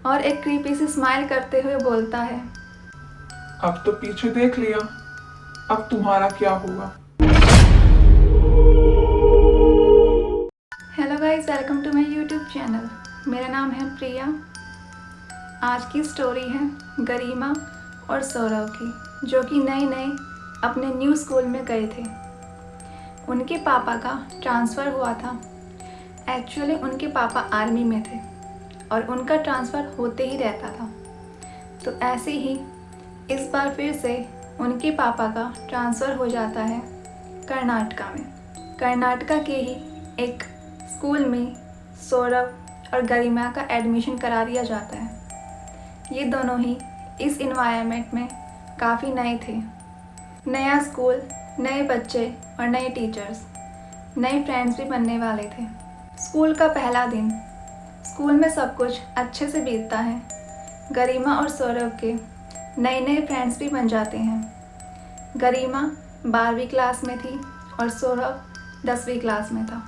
और एक क्रीपी सी स्माइल करते हुए बोलता है, अब तो पीछे देख लिया, अब तुम्हारा क्या होगा। Hello guys, welcome to my YouTube channel. मेरा नाम है प्रिया। आज की स्टोरी है गरिमा और सौरव की, जो कि नए नए अपने न्यू स्कूल में गए थे। उनके पापा का ट्रांसफ़र हुआ था। एक्चुअली उनके पापा आर्मी में थे और उनका ट्रांसफ़र होते ही रहता था। तो ऐसे ही इस बार फिर से उनके पापा का ट्रांसफ़र हो जाता है कर्नाटका में। कर्नाटका के ही एक स्कूल में सौरभ और गरिमा का एडमिशन करा दिया जाता है। ये दोनों ही इस इन्वायरमेंट में काफ़ी नए थे। नया स्कूल, नए बच्चे और नए टीचर्स, नए फ्रेंड्स भी बनने वाले थे। स्कूल का पहला दिन, स्कूल में सब कुछ अच्छे से बीतता है। गरिमा और सौरभ के नए नए फ्रेंड्स भी बन जाते हैं। गरिमा 12वीं क्लास में थी और सौरभ 10वीं क्लास में था।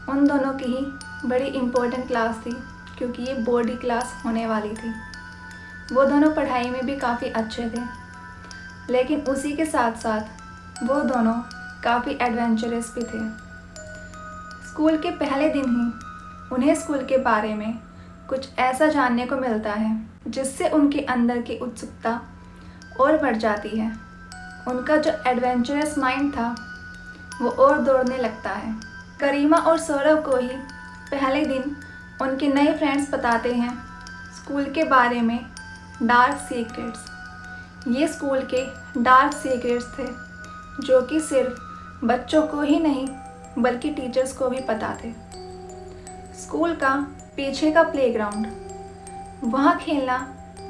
उन दोनों की ही बड़ी इम्पोर्टेंट क्लास थी, क्योंकि ये बोर्ड की क्लास होने वाली थी। वो दोनों पढ़ाई में भी काफ़ी अच्छे थे, लेकिन उसी के साथ साथ वो दोनों काफ़ी एडवेंचरस भी थे। स्कूल के पहले दिन ही उन्हें स्कूल के बारे में कुछ ऐसा जानने को मिलता है जिससे उनके अंदर की उत्सुकता और बढ़ जाती है। उनका जो एडवेंचरस माइंड था वो और दौड़ने लगता है। गरिमा और सौरभ को ही पहले दिन उनके नए फ्रेंड्स बताते हैं स्कूल के बारे में डार्क सीक्रेट्स। ये स्कूल के डार्क सीक्रेट्स थे जो कि सिर्फ बच्चों को ही नहीं बल्कि टीचर्स को भी पता थे। स्कूल का पीछे का प्लेग्राउंड, वहाँ खेलना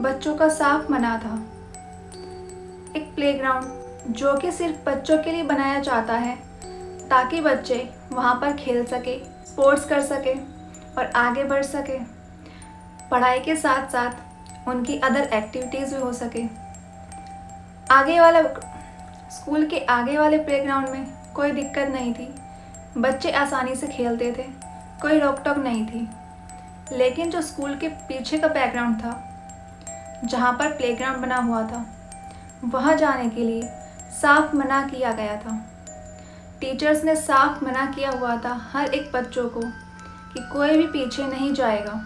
बच्चों का साफ मना था। एक प्लेग्राउंड जो कि सिर्फ बच्चों के लिए बनाया जाता है ताकि बच्चे वहाँ पर खेल सके, स्पोर्ट्स कर सके और आगे बढ़ सके। पढ़ाई के साथ साथ उनकी अदर एक्टिविटीज़ भी हो सके। आगे वाला स्कूल के आगे वाले प्लेग्राउंड में कोई दिक्कत नहीं थी, बच्चे आसानी से खेलते थे, कोई रोक टोक नहीं थी। लेकिन जो स्कूल के पीछे का बैकग्राउंड था, जहाँ पर प्लेग्राउंड बना हुआ था, वहाँ जाने के लिए साफ मना किया गया था। टीचर्स ने साफ मना किया हुआ था हर एक बच्चों को कि कोई भी पीछे नहीं जाएगा।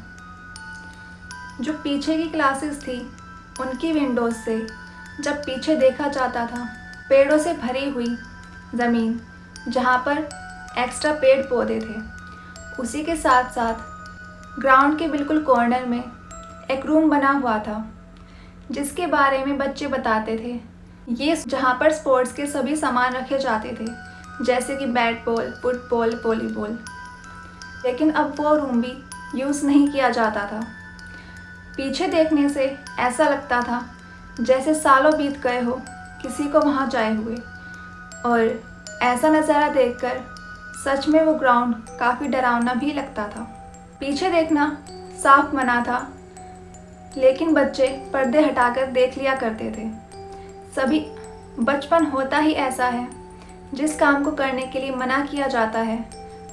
जो पीछे की क्लासेस थी, उनकी विंडोज से जब पीछे देखा जाता था, पेड़ों से भरी हुई ज़मीन, जहाँ पर एक्स्ट्रा पेड़ पौधे थे, उसी के साथ साथ ग्राउंड के बिल्कुल कॉर्नर में एक रूम बना हुआ था जिसके बारे में बच्चे बताते थे। ये जहाँ पर स्पोर्ट्स के सभी सामान रखे जाते थे, जैसे कि बैट बॉल, फुटबॉल, वॉलीबॉल। लेकिन अब वो रूम भी यूज़ नहीं किया जाता था। पीछे देखने से ऐसा लगता था जैसे सालों बीत गए हो किसी को वहाँ जाए हुए, और ऐसा नज़ारा देखकर सच में वो ग्राउंड काफ़ी डरावना भी लगता था। पीछे देखना साफ मना था, लेकिन बच्चे पर्दे हटाकर देख लिया करते थे। सभी बचपन होता ही ऐसा है, जिस काम को करने के लिए मना किया जाता है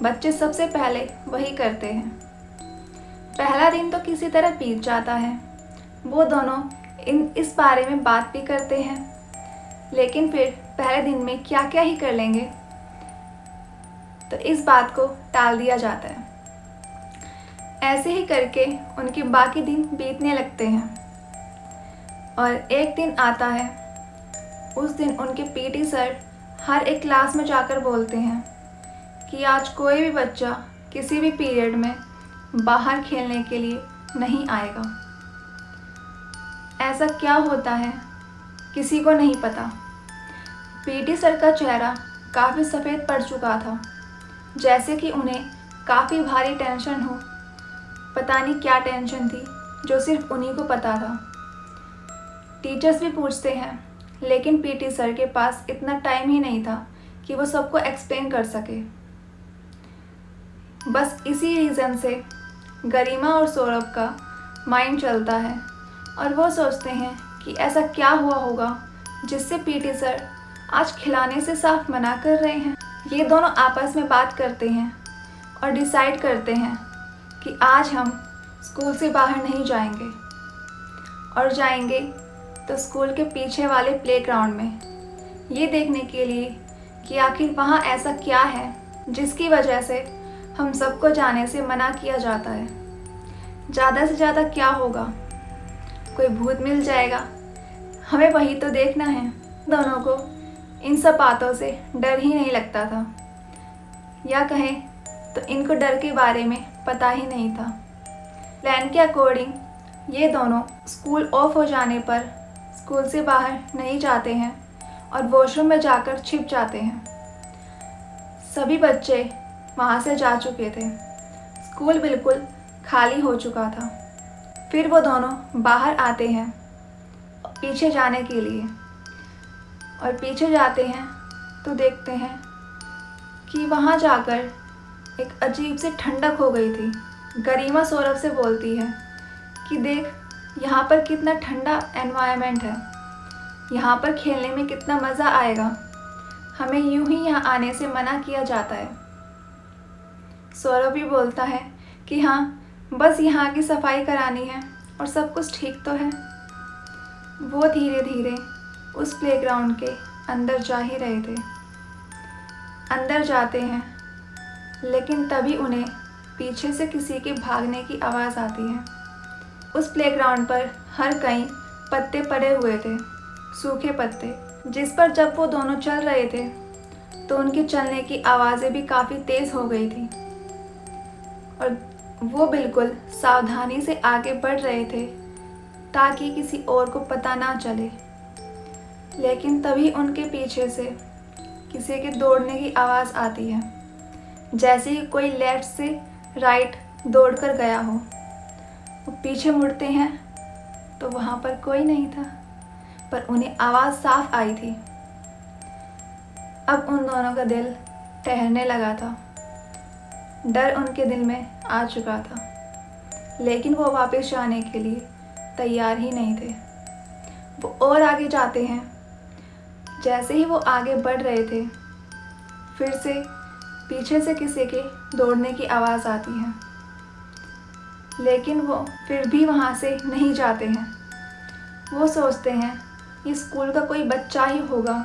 बच्चे सबसे पहले वही करते हैं। पहला दिन तो किसी तरह बीत जाता है। वो दोनों इस बारे में बात भी करते हैं, लेकिन फिर पहले दिन में क्या क्या ही कर लेंगे, तो इस बात को टाल दिया जाता है। ऐसे ही करके उनके बाकी दिन बीतने लगते हैं और एक दिन आता है। उस दिन उनके पीटी सर हर एक क्लास में जाकर बोलते हैं कि आज कोई भी बच्चा किसी भी पीरियड में बाहर खेलने के लिए नहीं आएगा। ऐसा क्या होता है किसी को नहीं पता। पीटी सर का चेहरा काफ़ी सफ़ेद पड़ चुका था, जैसे कि उन्हें काफ़ी भारी टेंशन हो। पता नहीं क्या टेंशन थी जो सिर्फ उन्हीं को पता था। टीचर्स भी पूछते हैं, लेकिन पीटी सर के पास इतना टाइम ही नहीं था कि वो सबको एक्सप्लेन कर सके। बस इसी रीज़न से गरिमा और सौरभ का माइंड चलता है और वो सोचते हैं कि ऐसा क्या हुआ होगा जिससे पीटी सर आज खिलाने से साफ मना कर रहे हैं। ये दोनों आपस में बात करते हैं और डिसाइड करते हैं कि आज हम स्कूल से बाहर नहीं जाएंगे, और जाएंगे तो स्कूल के पीछे वाले प्लेग्राउंड में, ये देखने के लिए कि आखिर वहाँ ऐसा क्या है जिसकी वजह से हम सबको जाने से मना किया जाता है। ज़्यादा से ज़्यादा क्या होगा, कोई भूत मिल जाएगा, हमें वही तो देखना है। दोनों को इन सब बातों से डर ही नहीं लगता था, या कहें तो इनको डर के बारे में पता ही नहीं था। प्लान के अकॉर्डिंग ये दोनों स्कूल ऑफ हो जाने पर स्कूल से बाहर नहीं जाते हैं और वॉशरूम में जाकर छिप जाते हैं। सभी बच्चे वहाँ से जा चुके थे, स्कूल बिल्कुल खाली हो चुका था। फिर वो दोनों बाहर आते हैं पीछे जाने के लिए, और पीछे जाते हैं तो देखते हैं कि वहाँ जाकर एक अजीब सी ठंडक हो गई थी। गरिमा सौरभ से बोलती है कि देख, यहाँ पर कितना ठंडा एनवायरनमेंट है, यहाँ पर खेलने में कितना मज़ा आएगा, हमें यूं ही यहाँ आने से मना किया जाता है। सौरभ भी बोलता है कि हाँ, बस यहाँ की सफाई करानी है और सब कुछ ठीक तो है। वो धीरे धीरे उस प्लेग्राउंड के अंदर जा ही रहे थे। अंदर जाते हैं, लेकिन तभी उन्हें पीछे से किसी के भागने की आवाज़ आती है। उस प्लेग्राउंड पर हर कहीं पत्ते पड़े हुए थे, सूखे पत्ते, जिस पर जब वो दोनों चल रहे थे तो उनके चलने की आवाज़ें भी काफ़ी तेज़ हो गई थी, और वो बिल्कुल सावधानी से आगे बढ़ रहे थे ताकि किसी और को पता ना चले। लेकिन तभी उनके पीछे से किसी के दौड़ने की आवाज़ आती है, जैसे ही कोई लेफ्ट से राइट दौड़कर गया हो। वो पीछे मुड़ते हैं तो वहाँ पर कोई नहीं था, पर उन्हें आवाज़ साफ आई थी। अब उन दोनों का दिल ठहरने लगा था, डर उनके दिल में आ चुका था, लेकिन वो वापस जाने के लिए तैयार ही नहीं थे। वो और आगे जाते हैं। जैसे ही वो आगे बढ़ रहे थे, फिर से पीछे से किसी के दौड़ने की आवाज़ आती है, लेकिन वो फिर भी वहाँ से नहीं जाते हैं। वो सोचते हैं ये स्कूल का कोई बच्चा ही होगा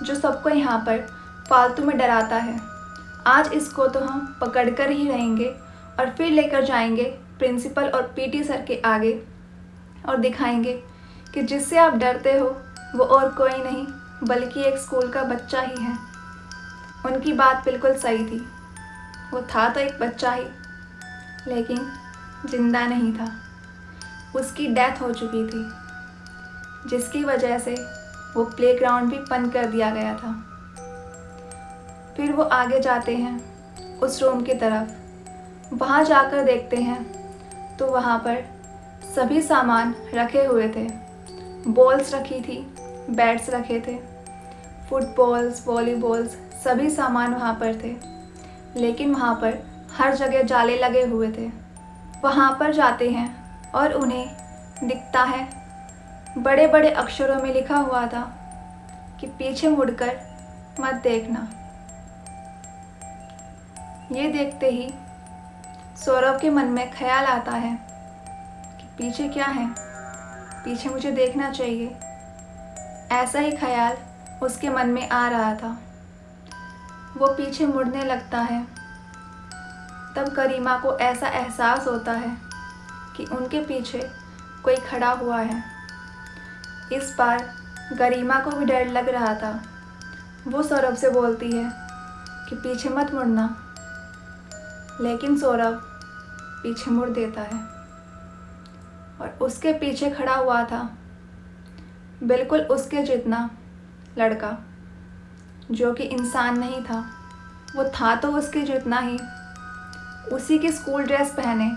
जो सबको यहाँ पर फालतू में डराता है। आज इसको तो हम पकड़ कर ही रहेंगे और फिर लेकर जाएंगे प्रिंसिपल और पीटी सर के आगे और दिखाएंगे कि जिससे आप डरते हो वो और कोई नहीं बल्कि एक स्कूल का बच्चा ही है। उनकी बात बिल्कुल सही थी, वो था तो एक बच्चा ही, लेकिन जिंदा नहीं था। उसकी डेथ हो चुकी थी, जिसकी वजह से वो प्लेग्राउंड भी बंद कर दिया गया था। फिर वो आगे जाते हैं उस रूम की तरफ। वहाँ जाकर देखते हैं तो वहाँ पर सभी सामान रखे हुए थे। बॉल्स रखी थी, बैट्स रखे थे, फुटबॉल्स, वॉलीबॉल्स, सभी सामान वहाँ पर थे, लेकिन वहाँ पर हर जगह जाले लगे हुए थे। वहाँ पर जाते हैं और उन्हें दिखता है, बड़े बड़े अक्षरों में लिखा हुआ था कि पीछे मुड़कर मत देखना। ये देखते ही सौरभ के मन में ख्याल आता है कि पीछे क्या है, पीछे मुझे देखना चाहिए। ऐसा ही ख्याल उसके मन में आ रहा था। वो पीछे मुड़ने लगता है। तब गरिमा को ऐसा एहसास होता है कि उनके पीछे कोई खड़ा हुआ है। इस बार गरिमा को भी डर लग रहा था। वो सौरभ से बोलती है कि पीछे मत मुड़ना, लेकिन सौरभ पीछे मुड़ देता है और उसके पीछे खड़ा हुआ था बिल्कुल उसके जितना लड़का, जो कि इंसान नहीं था। वो था तो उसके जितना ही, उसी की स्कूल ड्रेस पहने,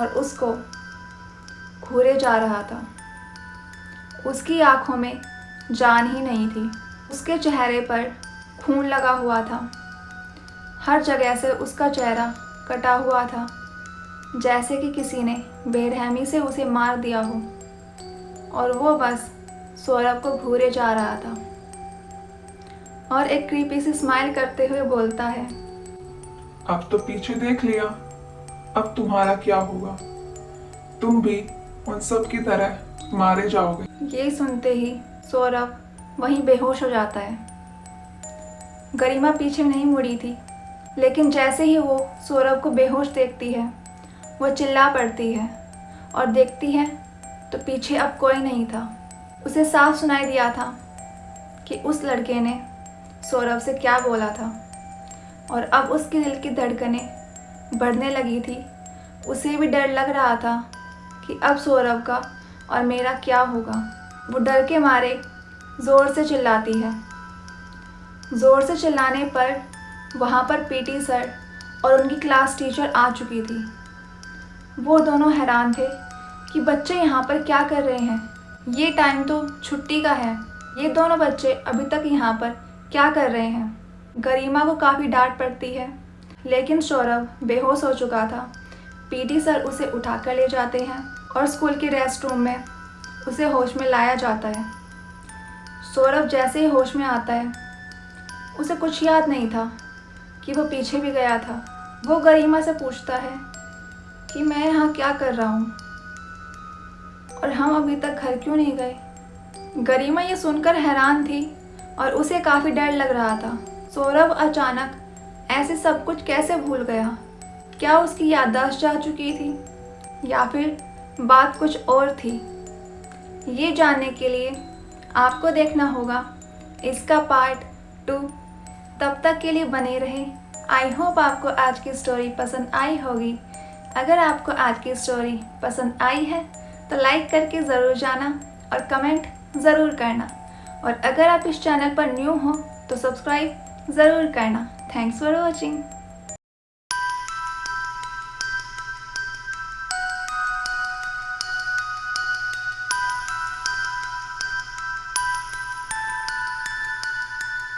और उसको घूरे जा रहा था। उसकी आंखों में जान ही नहीं थी। उसके चेहरे पर खून लगा हुआ था। हर जगह से उसका चेहरा कटा हुआ था, जैसे कि किसी ने बेरहमी से उसे मार दिया हो, और वो बस सौरभ को घूरे जा रहा था और एक क्रीपी सी स्माइल करते हुए बोलता है, अब तो पीछे देख लिया, अब तुम्हारा क्या होगा। तुम भी उन सब की तरह मारे जाओगे। ये सुनते ही सौरभ वहीं बेहोश हो जाता है। गरिमा पीछे नहीं मुड़ी थी, लेकिन जैसे ही वो सौरभ को बेहोश देखती है, वो चिल्ला पड़ती है और देखती है तो पीछे अब कोई नहीं था। उसे साफ सुनाई दिया था कि उस लड़के ने सौरभ से क्या बोला था और अब उसके दिल की धड़कनें बढ़ने लगी थी। उसे भी डर लग रहा था कि अब सौरभ का और मेरा क्या होगा। वो डर के मारे ज़ोर से चिल्लाती है। ज़ोर से चिल्लाने पर वहाँ पर पीटी सर और उनकी क्लास टीचर आ चुकी थी। वो दोनों हैरान थे कि बच्चे यहाँ पर क्या कर रहे हैं, ये टाइम तो छुट्टी का है, ये दोनों बच्चे अभी तक यहाँ पर क्या कर रहे हैं। गरिमा को काफ़ी डांट पड़ती है, लेकिन सौरभ बेहोश हो चुका था। पीटी सर उसे उठाकर ले जाते हैं और स्कूल के रेस्ट रूम में उसे होश में लाया जाता है। सौरभ जैसे ही होश में आता है, उसे कुछ याद नहीं था कि वो पीछे भी गया था। वो गरिमा से पूछता है कि मैं यहाँ क्या कर रहा हूँ और हम अभी तक घर क्यों नहीं गए। गरिमा ये सुनकर हैरान थी और उसे काफ़ी डर लग रहा था। सौरभ अचानक ऐसे सब कुछ कैसे भूल गया? क्या उसकी याददाश्त जा चुकी थी या फिर बात कुछ और थी? ये जानने के लिए आपको देखना होगा इसका पार्ट 2। तब तक के लिए बने रहे। आई होप आपको आज की स्टोरी पसंद आई होगी। अगर आपको आज की स्टोरी पसंद आई है तो लाइक करके ज़रूर जाना और कमेंट ज़रूर करना, और अगर आप इस चैनल पर न्यू हो तो सब्सक्राइब ज़रूर करना। Thanks for watching.